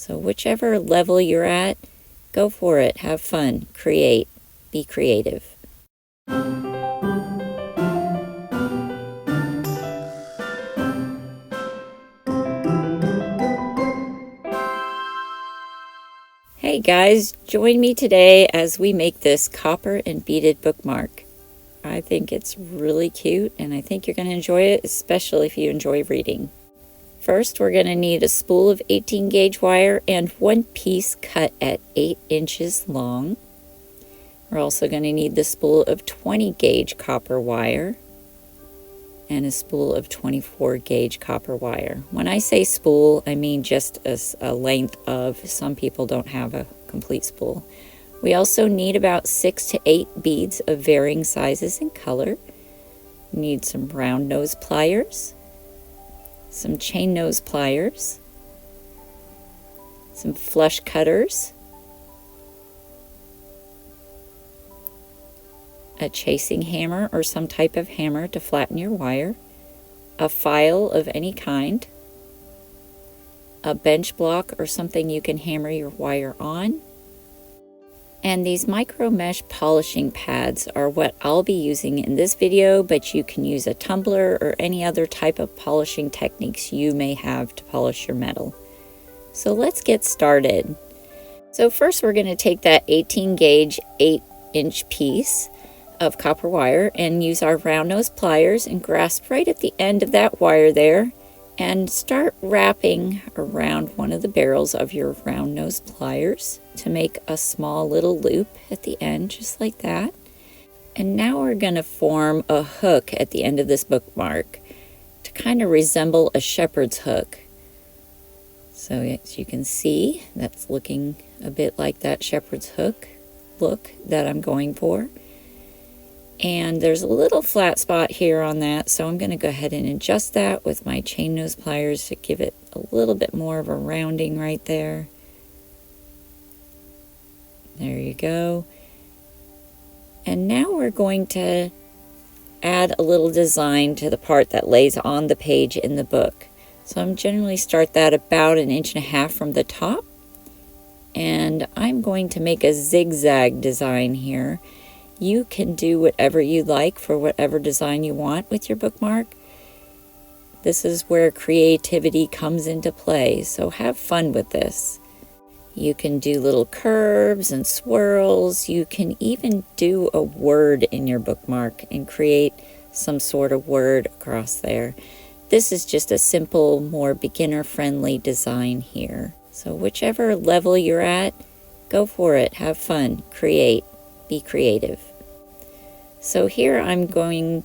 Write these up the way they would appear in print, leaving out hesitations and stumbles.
So whichever level you're at, go for it. Have fun. Create. Be creative. Hey guys, join me today as we make this copper and beaded bookmark. I think it's really cute and I think you're going to enjoy it, especially if you enjoy reading. First, we're going to need a spool of 18 gauge wire and one piece cut at 8 inches long. We're also going to need the spool of 20 gauge copper wire and a spool of 24 gauge copper wire. When I say spool, I mean just a length of, some people don't have a complete spool. We also need about 6 to 8 beads of varying sizes and color. We need some round nose pliers, some chain nose pliers, some flush cutters, a chasing hammer or some type of hammer to flatten your wire, a file of any kind, a bench block or something you can hammer your wire on, and these micro mesh polishing pads are what I'll be using in this video, but you can use a tumbler or any other type of polishing techniques you may have to polish your metal. So let's get started. So first we're going to take that 18 gauge 8-inch piece of copper wire and use our round nose pliers and grasp right at the end of that wire there and start wrapping around one of the barrels of your round nose pliers to make a small little loop at the end, just like that. And now we're going to form a hook at the end of this bookmark to kind of resemble a shepherd's hook. So as you can see, that's looking a bit like that shepherd's hook look that I'm going for. And there's a little flat spot here on that, so I'm going to go ahead and adjust that with my chain nose pliers to give it a little bit more of a rounding right there. There you go. And now we're going to add a little design to the part that lays on the page in the book. So I'm generally start that about 1.5 inches from the top. And I'm going to make a zigzag design here. You can do whatever you like for whatever design you want with your bookmark. This is where creativity comes into play, so have fun with this. You can do little curves and swirls. You can even do a word in your bookmark and create some sort of word across there. This is just a simple, more beginner-friendly design here. So whichever level you're at, go for it. Have fun. Create. Be creative. So here I'm going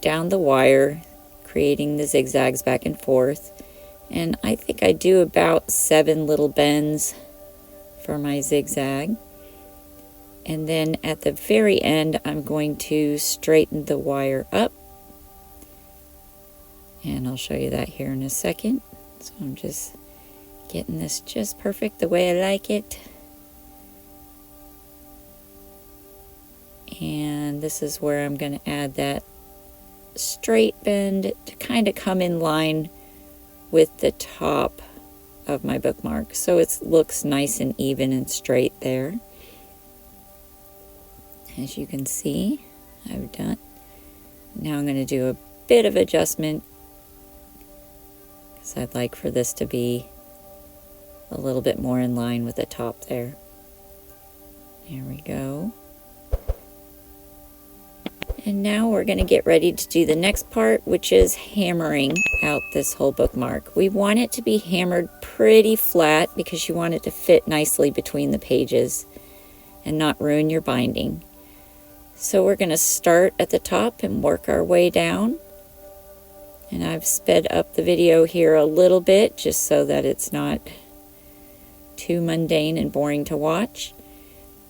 down the wire, creating the zigzags back and forth. And I think I do about 7 little bends for my zigzag. And then at the very end, I'm going to straighten the wire up. And I'll show you that here in a second. So I'm just getting this just perfect the way I like it. And this is where I'm going to add that straight bend to kind of come in line with the top of my bookmark, so it looks nice and even and straight there. As you can see, I've done. Now I'm going to do a bit of adjustment because I'd like for this to be a little bit more in line with the top there. There we go. And now we're going to get ready to do the next part, which is hammering out this whole bookmark. We want it to be hammered pretty flat because you want it to fit nicely between the pages and not ruin your binding. So we're going to start at the top and work our way down. And I've sped up the video here a little bit just so that it's not too mundane and boring to watch.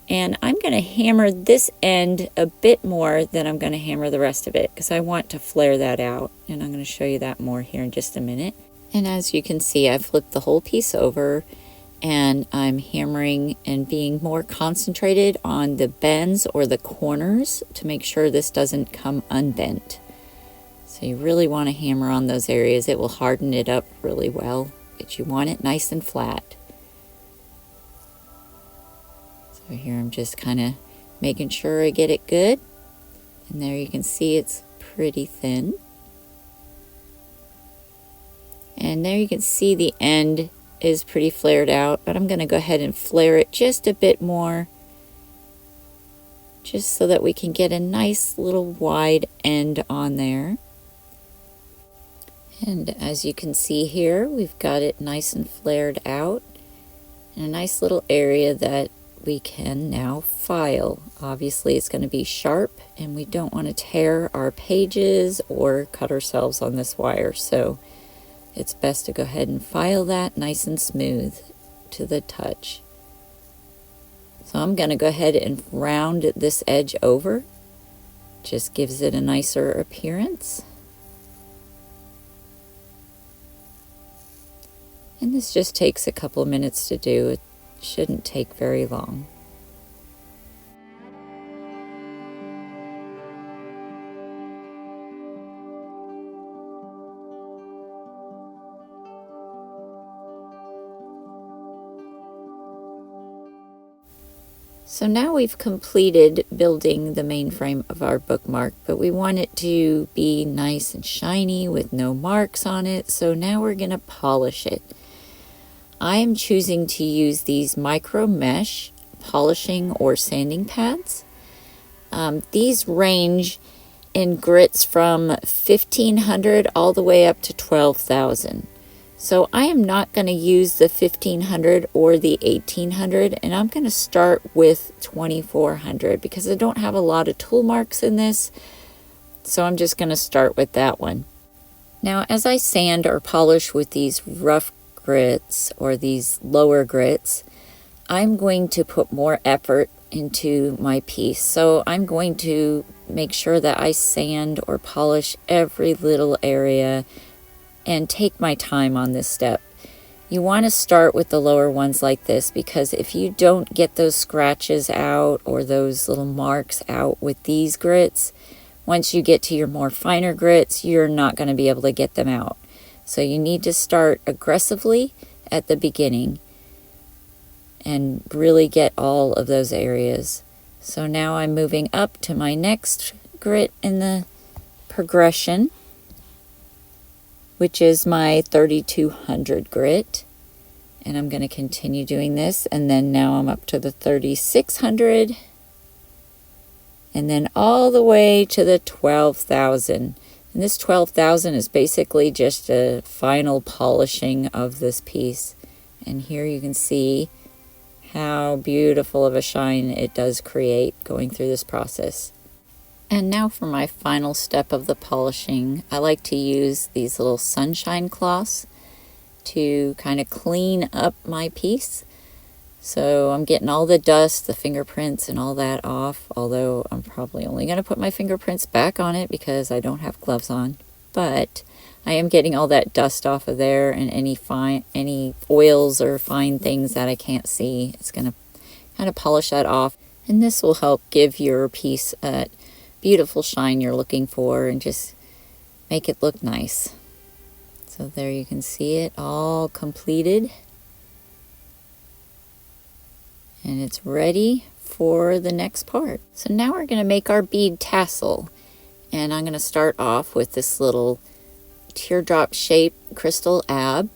And I'm going to hammer this end a bit more than I'm going to hammer the rest of it because I want to flare that out. And I'm going to show you that more here in just a minute. And as you can see, I flipped the whole piece over and I'm hammering and being more concentrated on the bends or the corners to make sure this doesn't come unbent. So you really want to hammer on those areas. It will harden it up really well, but you want it nice and flat. So here I'm just kind of making sure I get it good. And there you can see it's pretty thin. And there you can see the end is pretty flared out, but I'm going to go ahead and flare it just a bit more, just so that we can get a nice little wide end on there. And as you can see here, we've got it nice and flared out, and a nice little area that we can now file. Obviously it's going to be sharp, and we don't want to tear our pages or cut ourselves on this wire, so it's best to go ahead and file that nice and smooth to the touch. So I'm going to go ahead and round this edge over. Just gives it a nicer appearance. And this just takes a couple of minutes to do. It shouldn't take very long. So now we've completed building the main frame of our bookmark, but we want it to be nice and shiny with no marks on it. So now we're going to polish it. I am choosing to use these micro mesh polishing or sanding pads. These range in grits from 1500 all the way up to 12,000. So I am not going to use the 1500 or the 1800, and I'm going to start with 2400 because I don't have a lot of tool marks in this. So I'm just going to start with that one. Now, as I sand or polish with these rough grits or these lower grits, I'm going to put more effort into my piece. So I'm going to make sure that I sand or polish every little area and take my time on this step. You want to start with the lower ones like this, because if you don't get those scratches out or those little marks out with these grits, once you get to your more finer grits, you're not going to be able to get them out. So you need to start aggressively at the beginning and really get all of those areas. So now I'm moving up to my next grit in the progression, which is my 3200 grit. And I'm going to continue doing this, and then now I'm up to the 3600, and then all the way to the 12,000. And this 12,000 is basically just a final polishing of this piece. And here you can see how beautiful of a shine it does create going through this process. And now for my final step of the polishing, I like to use these little sunshine cloths to kind of clean up my piece. So I'm getting all the dust, the fingerprints and all that off, although I'm probably only going to put my fingerprints back on it because I don't have gloves on. But I am getting all that dust off of there, and any oils or fine things that I can't see. It's going to kind of polish that off, and this will help give your piece a beautiful shine you're looking for and just make it look nice. So there you can see it all completed, and it's ready for the next part. So now we're going to make our bead tassel, and I'm going to start off with this little teardrop shaped crystal ab,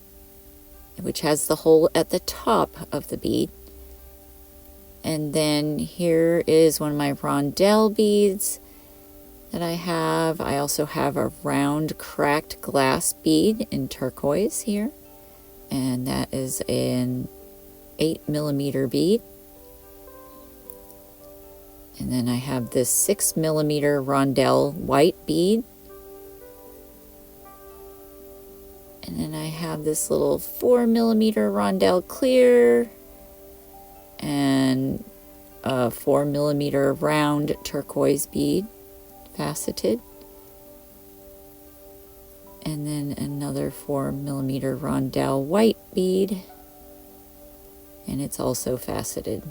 which has the hole at the top of the bead. And then here is one of my rondelle beads that I have. I also have a round cracked glass bead in turquoise here, and that is an 8mm bead. And then I have this 6mm rondelle white bead, and then I have this little 4mm rondelle clear and a 4mm round turquoise bead, faceted, and then another 4mm rondelle white bead, and it's also faceted.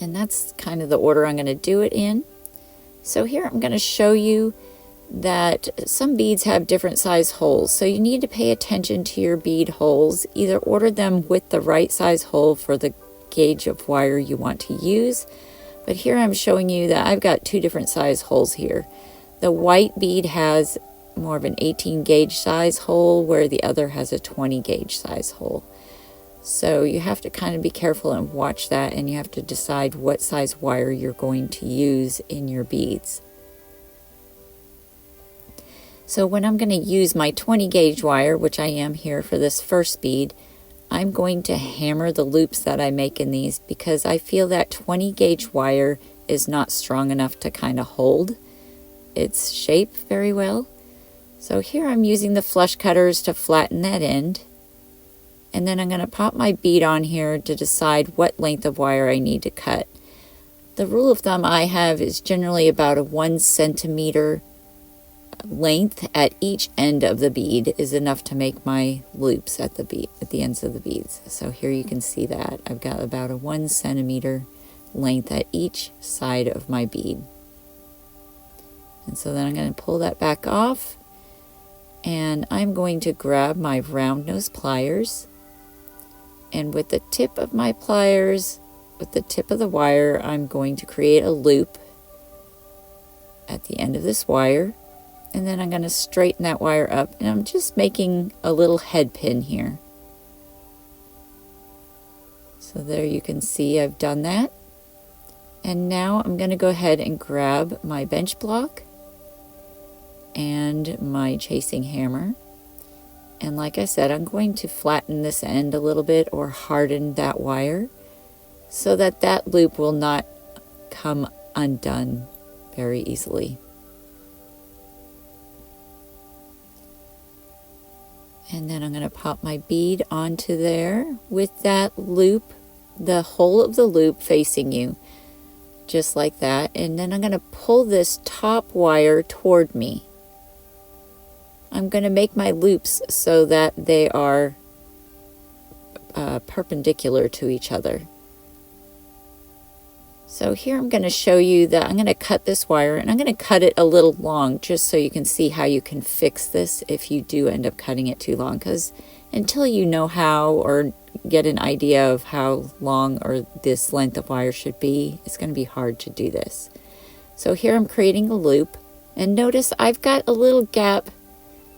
And that's kind of the order I'm going to do it in. So here I'm going to show you that some beads have different size holes, so you need to pay attention to your bead holes. Either order them with the right size hole for the gauge of wire you want to use, but here I'm showing you that I've got two different size holes here. The white bead has more of an 18 gauge size hole, where the other has a 20 gauge size hole. So you have to kind of be careful and watch that, and you have to decide what size wire you're going to use in your beads. So when I'm going to use my 20 gauge wire, which I am here for this first bead, I'm going to hammer the loops that I make in these, because I feel that 20 gauge wire is not strong enough to kind of hold its shape very well. So here I'm using the flush cutters to flatten that end. And then I'm going to pop my bead on here to decide what length of wire I need to cut. The rule of thumb I have is generally about a 1 centimeter length at each end of the bead is enough to make my loops at the ends of the beads. So here you can see that I've got about a 1 centimeter length at each side of my bead. And so then I'm going to pull that back off, and I'm going to grab my round nose pliers, and with the tip of my pliers, with the tip of the wire, I'm going to create a loop at the end of this wire, and then I'm going to straighten that wire up, and I'm just making a little head pin here. So there you can see I've done that. And now I'm going to go ahead and grab my bench block and my chasing hammer. And like I said, I'm going to flatten this end a little bit, or harden that wire, so that that loop will not come undone very easily. And then I'm going to pop my bead onto there with that loop, the whole of the loop facing you, just like that. And then I'm going to pull this top wire toward me. I'm going to make my loops so that they are perpendicular to each other. So here I'm going to show you that I'm going to cut this wire, and I'm going to cut it a little long just so you can see how you can fix this if you do end up cutting it too long, because until you know how, or get an idea of how long or this length of wire should be, it's going to be hard to do this. So here I'm creating a loop, and notice I've got a little gap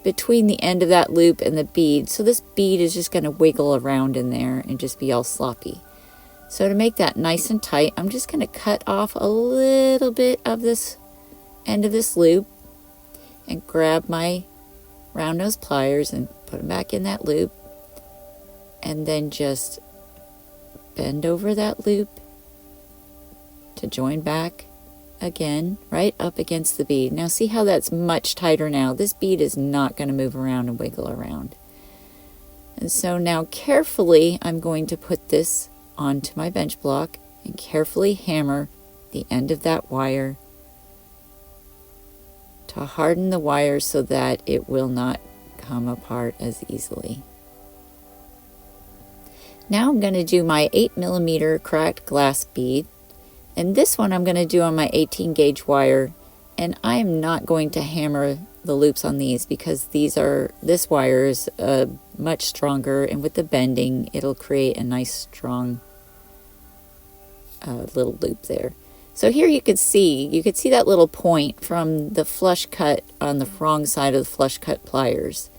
between the end of that loop and the bead, so this bead is just going to wiggle around in there and just be all sloppy. So to make that nice and tight, I'm just going to cut off a little bit of this end of this loop and grab my round nose pliers and put them back in that loop, and then just bend over that loop to join back again right up against the bead. Now see how that's much tighter now. This bead is not going to move around and wiggle around. And so now carefully I'm going to put this onto my bench block and carefully hammer the end of that wire to harden the wire so that it will not come apart as easily. Now I'm going to do my 8mm cracked glass bead, and this one I'm going to do on my 18 gauge wire, and I am not going to hammer the loops on these because this wire is much stronger, and with the bending it'll create a nice strong little loop there. So here you could see that little point from the flush cut on the wrong side of the flush cut pliers.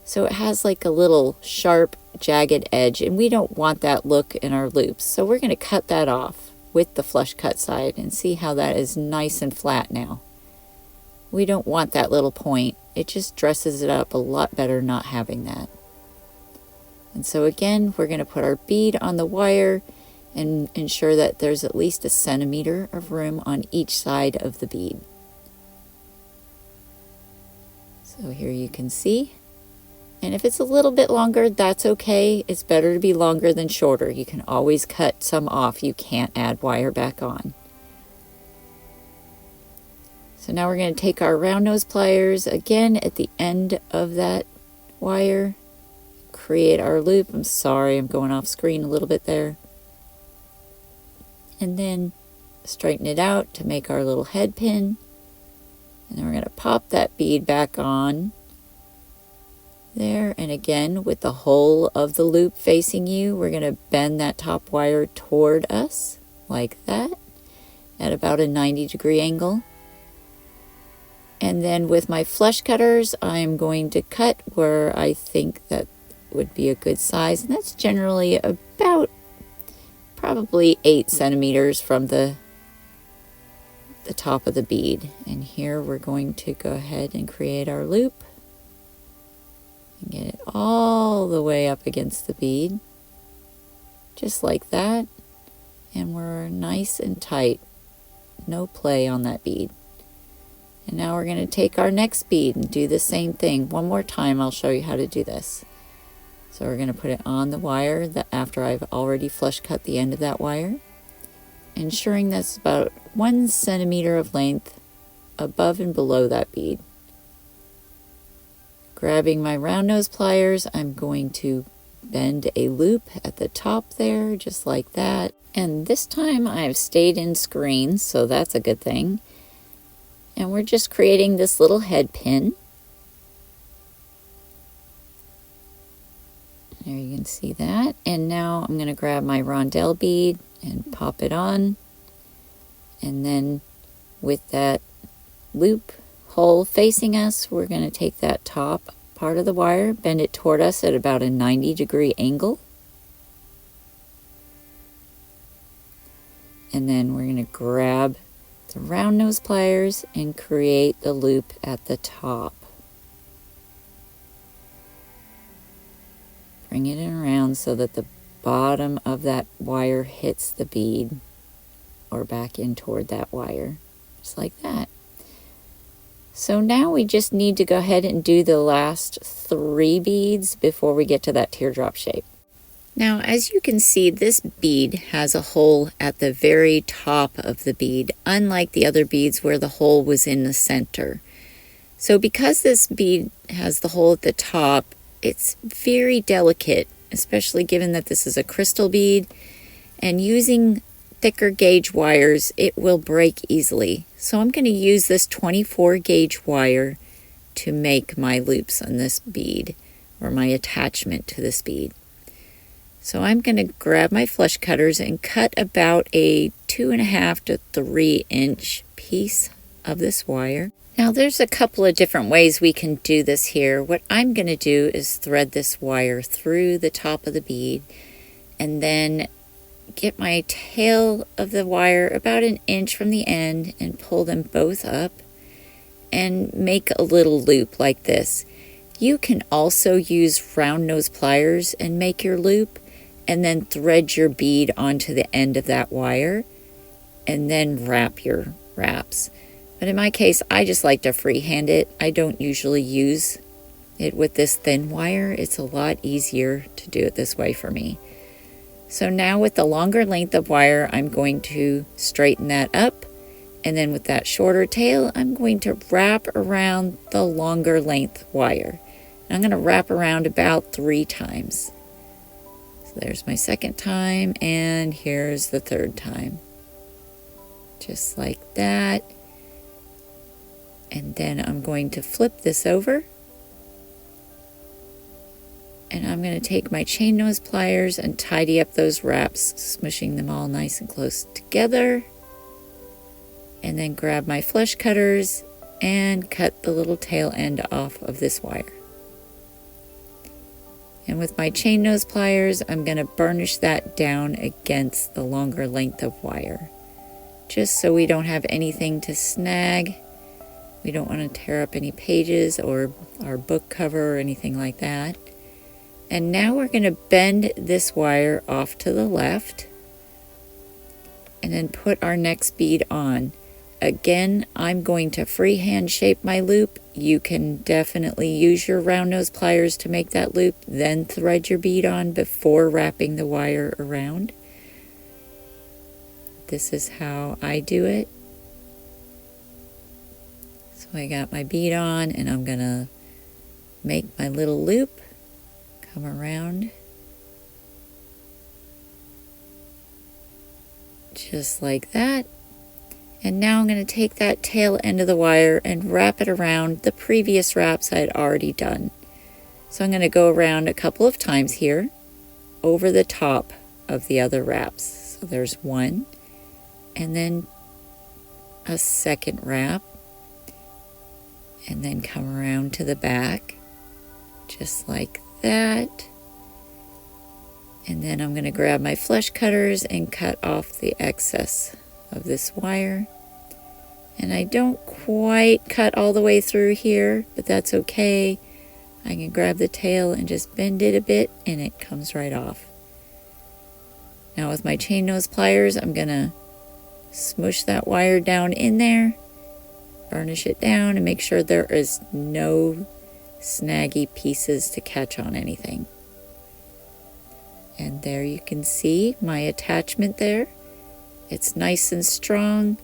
So it has like a little sharp jagged edge, and we don't want that look in our loops. So we're going to cut that off with the flush cut side, and see how that is nice and flat now. We don't want that little point. It just dresses it up a lot better not having that. And so again, we're going to put our bead on the wire and ensure that there's at least a centimeter of room on each side of the bead. So here you can see. And if it's a little bit longer, that's okay. It's better to be longer than shorter. You can always cut some off. You can't add wire back on. So now we're going to take our round nose pliers again at the end of that wire, create our loop. I'm sorry, I'm going off screen a little bit there. And then straighten it out to make our little head pin. And then we're going to pop that bead back on there, and again with the whole of the loop facing you, we're going to bend that top wire toward us like that at about a 90-degree angle. And then with my flush cutters, I'm going to cut where I think that would be a good size, and that's generally about probably 8 centimeters from the top of the bead. And here we're going to go ahead and create our loop and get it all the way up against the bead, just like that, and we're nice and tight, no play on that bead. And now we're going to take our next bead and do the same thing one more time. I'll show you how to do this. So we're going to put it on the wire after I've already flush cut the end of that wire, ensuring that's about 1 centimeter of length above and below that bead. Grabbing my round nose pliers, I'm going to bend a loop at the top there, just like that. And this time I've stayed in screen, so that's a good thing. And we're just creating this little head pin. There you can see that. And now I'm going to grab my rondelle bead and pop it on. And then with that loop hole facing us, we're going to take that top part of the wire, bend it toward us at about a 90-degree angle. And then we're going to grab the round nose pliers and create the loop at the top. Bring it in around so that the bottom of that wire hits the bead or back in toward that wire, just like that. So now we just need to go ahead and do the last 3 beads before we get to that teardrop shape. Now, as you can see, this bead has a hole at the very top of the bead, unlike the other beads where the hole was in the center. So because this bead has the hole at the top, it's very delicate, especially given that this is a crystal bead, and using thicker gauge wires, it will break easily. So I'm going to use this 24 gauge wire to make my loops on this bead, or my attachment to this bead. So I'm going to grab my flush cutters and cut about a 2.5 to 3 inch piece of this wire. Now there's a couple of different ways we can do this here. What I'm going to do is thread this wire through the top of the bead and then get my tail of the wire about 1 inch from the end and pull them both up and make a little loop like this. You can also use round nose pliers and make your loop, and then thread your bead onto the end of that wire and then wrap your wraps. But in my case, I just like to freehand it. I don't usually use it with this thin wire. It's a lot easier to do it this way for me. So now with the longer length of wire, I'm going to straighten that up. And then with that shorter tail, I'm going to wrap around the longer length wire. And I'm going to wrap around about 3 times. So there's my second time, and here's the third time. Just like that. And then I'm going to flip this over. And I'm going to take my chain nose pliers and tidy up those wraps, smushing them all nice and close together. And then grab my flush cutters and cut the little tail end off of this wire. And with my chain nose pliers, I'm going to burnish that down against the longer length of wire, just so we don't have anything to snag. We don't want to tear up any pages or our book cover or anything like that. And now we're going to bend this wire off to the left and then put our next bead on. Again, I'm going to freehand shape my loop. You can definitely use your round nose pliers to make that loop, then thread your bead on before wrapping the wire around. This is how I do it. So I got my bead on and I'm going to make my little loop. Come around just like that, And now I'm going to take that tail end of the wire and wrap it around the previous wraps I had already done. So I'm going to go around a couple of times here over the top of the other wraps. So there's one, and then a second wrap, and then come around to the back, just like that. And then I'm going to grab my flush cutters and cut off the excess of this wire. And I don't quite cut all the way through here, but that's okay. I can grab the tail and just bend it a bit and it comes right off. Now with my chain nose pliers, I'm going to smush that wire down in there, burnish it down, and make sure there is no snaggy pieces to catch on anything. And there you can see my attachment there. It's nice and strong,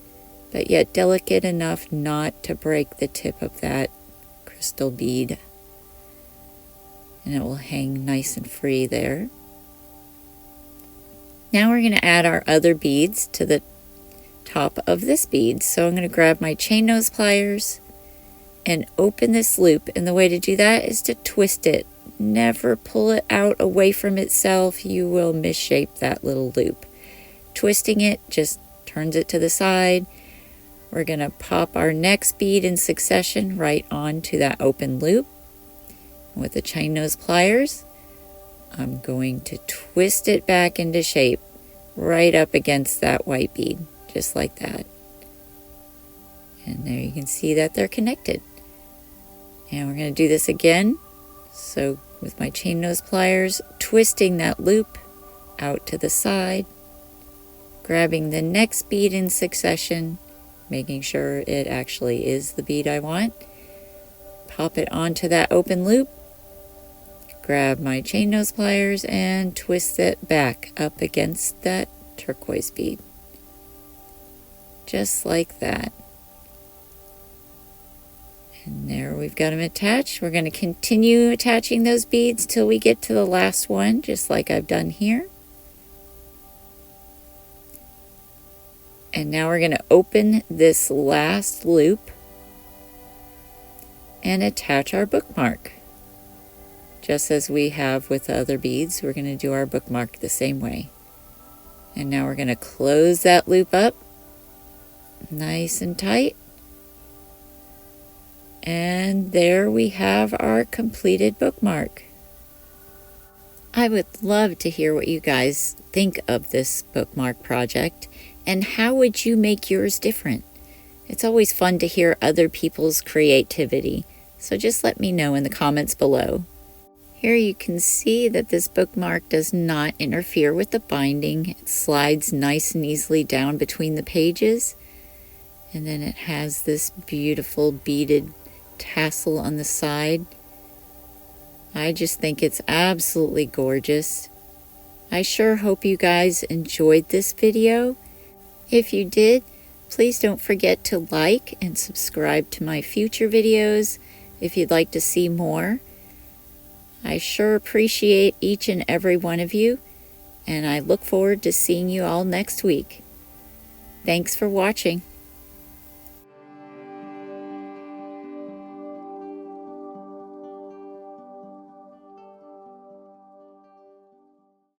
but yet delicate enough not to break the tip of that crystal bead. And it will hang nice and free there. Now we're going to add our other beads to the top of this bead. So I'm going to grab my chain nose pliers and open this loop. And the way to do that is to twist it. Never pull it out away from itself. You will misshape that little loop. Twisting it just turns it to the side. We're going to pop our next bead in succession right onto that open loop. With the chain nose pliers, I'm going to twist it back into shape right up against that white bead, just like that. And there you can see that they're connected. And we're going to do this again. So with my chain nose pliers, twisting that loop out to the side, grabbing the next bead in succession, making sure it actually is the bead I want, pop it onto that open loop, grab my chain nose pliers and twist it back up against that turquoise bead. Just like that. And there we've got them attached. We're going to continue attaching those beads till we get to the last one, just like I've done here. And now we're going to open this last loop and attach our bookmark. Just as we have with the other beads, we're going to do our bookmark the same way. And now we're going to close that loop up nice and tight. And there we have our completed bookmark. I would love to hear what you guys think of this bookmark project and how would you make yours different. It's always fun to hear other people's creativity, so just let me know in the comments below. Here you can see that this bookmark does not interfere with the binding. It slides nice and easily down between the pages. And then it has this beautiful beaded tassel on the side. I just think it's absolutely gorgeous. I sure hope you guys enjoyed this video. If you did, please don't forget to like and subscribe to my future videos if you'd like to see more. I sure appreciate each and every one of you, and I look forward to seeing you all next week. Thanks for watching.